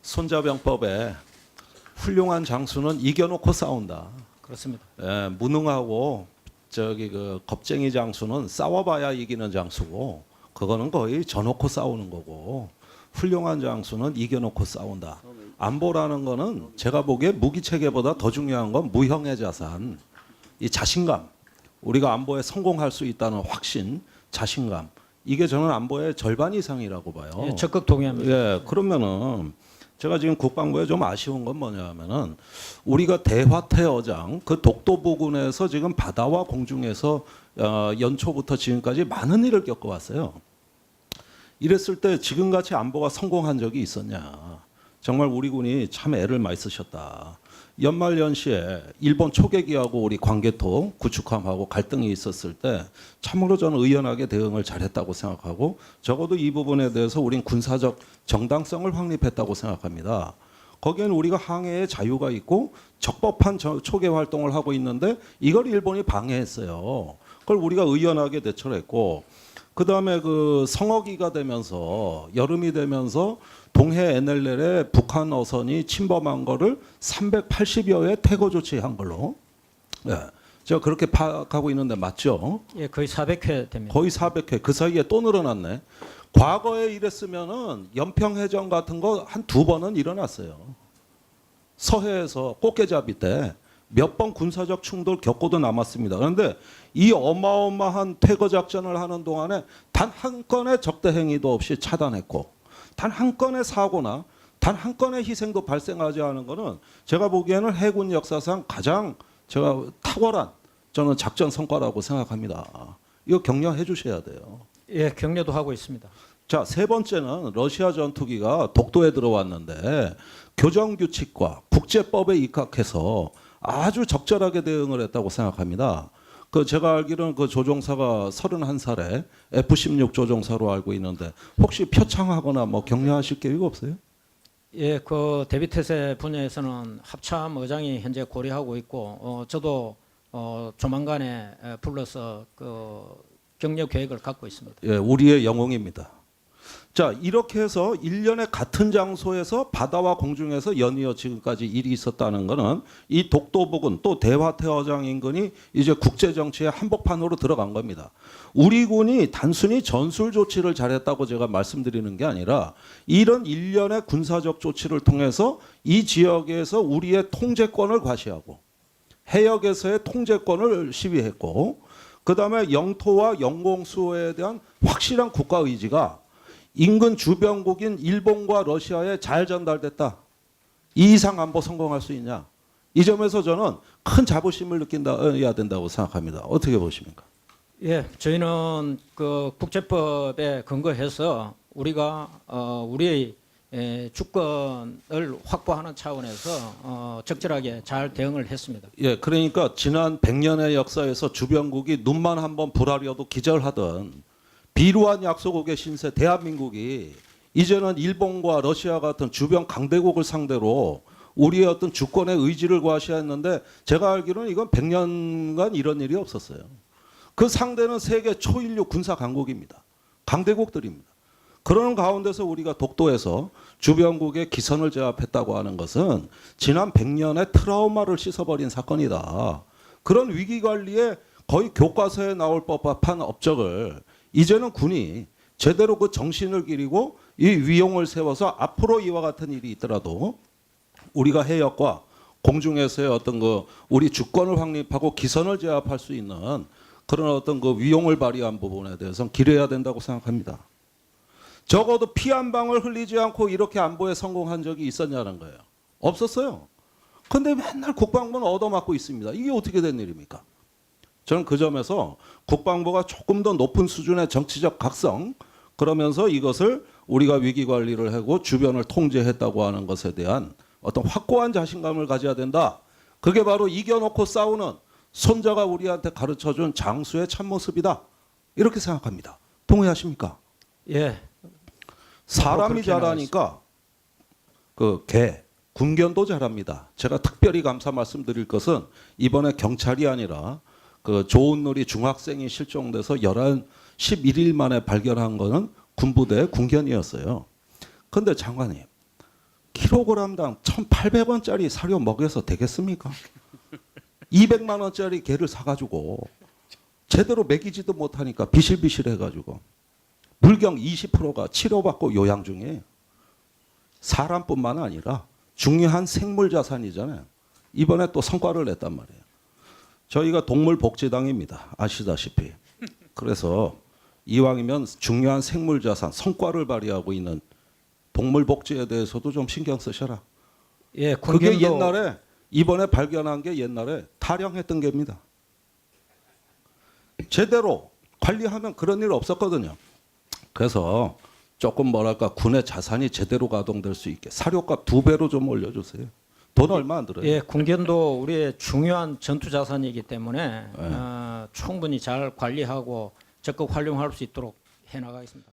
손자병법에 훌륭한 장수는 이겨놓고 싸운다. 그렇습니다. 예, 무능하고 겁쟁이 장수는 싸워봐야 이기는 장수고, 그거는 거의 져놓고 싸우는 거고, 훌륭한 장수는 이겨놓고 싸운다. 안보라는 거는 제가 보기에 무기 체계보다 더 중요한 건 무형의 자산, 이 자신감, 우리가 안보에 성공할 수 있다는 확신, 자신감, 이게 저는 안보의 절반 이상이라고 봐요. 예, 적극 동의합니다. 예, 그러면은 제가 지금 국방부에 좀 아쉬운 건 뭐냐면은 우리가 대화태어장 그 독도 부근에서 지금 바다와 공중에서 연초부터 지금까지 많은 일을 겪어왔어요. 이랬을 때 지금같이 안보가 성공한 적이 있었냐? 정말 우리 군이 참 애를 많이 쓰셨다. 연말연시에 일본 초계기하고 우리 관계토 구축함하고 갈등이 있었을 때 참으로 저는 의연하게 대응을 잘했다고 생각하고, 적어도 이 부분에 대해서 우린 군사적 정당성을 확립했다고 생각합니다. 거기에는 우리가 항해의 자유가 있고 적법한 초계 활동을 하고 있는데 이걸 일본이 방해했어요. 그걸 우리가 의연하게 대처를 했고, 그 다음에 그 성어기가 되면서 여름이 되면서 동해 NLL에 북한 어선이 침범한 거를 380여 회 퇴거 조치한 걸로, 네, 제가 그렇게 파악하고 있는데 맞죠? 예, 거의 400회 됩니다. 거의 400회. 그 사이에 또 늘어났네. 과거에 이랬으면은 연평해전 같은 거 한 2번은 일어났어요. 서해에서 꽃게잡이 때 몇 번 군사적 충돌 겪고도 남았습니다. 그런데 이 어마어마한 퇴거 작전을 하는 동안에 단 한 건의 적대 행위도 없이 차단했고, 단 한 건의 사고나 단 한 건의 희생도 발생하지 않은 거는 제가 보기에는 해군 역사상 가장 제가 탁월한 저는 작전 성과라고 생각합니다. 이거 격려해 주셔야 돼요. 예, 격려도 하고 있습니다. 자, 세 번째는 러시아 전투기가 독도에 들어왔는데 교정 규칙과 국제법에 입각해서 아주 적절하게 대응을 했다고 생각합니다. 그 제가 알기로는 그 조종사가 31살에 F-16 조종사로 알고 있는데 혹시 표창하거나 뭐 격려하실 계획 없어요? 예, 그 대비태세 분야에서는 합참 의장이 현재 고려하고 있고, 저도 조만간에 불러서 그 격려 계획을 갖고 있습니다. 예, 우리의 영웅입니다. 자, 이렇게 해서 1년에 같은 장소에서 바다와 공중에서 연이어 지금까지 일이 있었다는 것은 이 독도 부근 또 대화태어장 인근이 이제 국제정치의 한복판으로 들어간 겁니다. 우리 군이 단순히 전술 조치를 잘했다고 제가 말씀드리는 게 아니라 이런 일련의 군사적 조치를 통해서 이 지역에서 우리의 통제권을 과시하고 해역에서의 통제권을 시위했고, 그다음에 영토와 영공수호에 대한 확실한 국가 의지가 인근 주변국인 일본과 러시아에 잘 전달됐다. 이 이상 안보 성공할 수 있냐? 이 점에서 저는 큰 자부심을 느낀다야 된다고 생각합니다. 어떻게 보십니까? 예, 저희는 그 국제법에 근거해서 우리가 우리의 주권을 확보하는 차원에서 적절하게 잘 대응을 했습니다. 예, 그러니까 지난 100년의 역사에서 주변국이 눈만 한번 불하려도 기절하던 비루한 약소국의 신세 대한민국이 이제는 일본과 러시아 같은 주변 강대국을 상대로 우리의 어떤 주권의 의지를 과시했는데, 제가 알기로는 이건 100년간 이런 일이 없었어요. 그 상대는 세계 초인류 군사 강국입니다. 강대국들입니다. 그러는 가운데서 우리가 독도에서 주변국의 기선을 제압했다고 하는 것은 지난 100년의 트라우마를 씻어버린 사건이다. 그런 위기관리에 거의 교과서에 나올 법한 업적을 이제는 군이 제대로 그 정신을 기리고 이 위용을 세워서 앞으로 이와 같은 일이 있더라도 우리가 해역과 공중에서의 어떤 그 우리 주권을 확립하고 기선을 제압할 수 있는 그런 어떤 그 위용을 발휘한 부분에 대해서는 기려야 된다고 생각합니다. 적어도 피 한 방울 흘리지 않고 이렇게 안보에 성공한 적이 있었냐는 거예요. 없었어요. 그런데 맨날 국방부는 얻어맞고 있습니다. 이게 어떻게 된 일입니까? 저는 그 점에서 국방부가 조금 더 높은 수준의 정치적 각성, 그러면서 이것을 우리가 위기 관리를 하고 주변을 통제했다고 하는 것에 대한 어떤 확고한 자신감을 가져야 된다. 그게 바로 이겨놓고 싸우는 손자가 우리한테 가르쳐준 장수의 참모습이다. 이렇게 생각합니다. 동의하십니까? 예. 사람이 잘하니까 그 군견도 잘합니다. 제가 특별히 감사 말씀드릴 것은 이번에 경찰이 아니라 그 조은놀이 중학생이 실종돼서 11일 만에 발견한 거는 군부대 군견이었어요. 그런데 장관님, 킬로그램당 1,800원짜리 사료 먹여서 되겠습니까? 200만 원짜리 개를 사가지고 제대로 먹이지도 못하니까 비실비실해가지고 물경 20%가 치료받고 요양 중이에요. 사람뿐만 아니라 중요한 생물 자산이잖아요. 이번에 또 성과를 냈단 말이에요. 저희가 동물복지당입니다. 아시다시피. 그래서 이왕이면 중요한 생물 자산, 성과를 발휘하고 있는 동물복지에 대해서도 좀 신경 쓰셔라. 예, 그게 군견도 옛날에 이번에 발견한 게 옛날에 타령했던 개입니다. 제대로 관리하면 그런 일 없었거든요. 그래서 조금 뭐랄까 군의 자산이 제대로 가동될 수 있게 사료값 2배로 좀 올려주세요. 돈 얼마 안 들어요. 예, 군견도 우리의 중요한 전투 자산이기 때문에 충분히 잘 관리하고 적극 활용할 수 있도록 해나가겠습니다.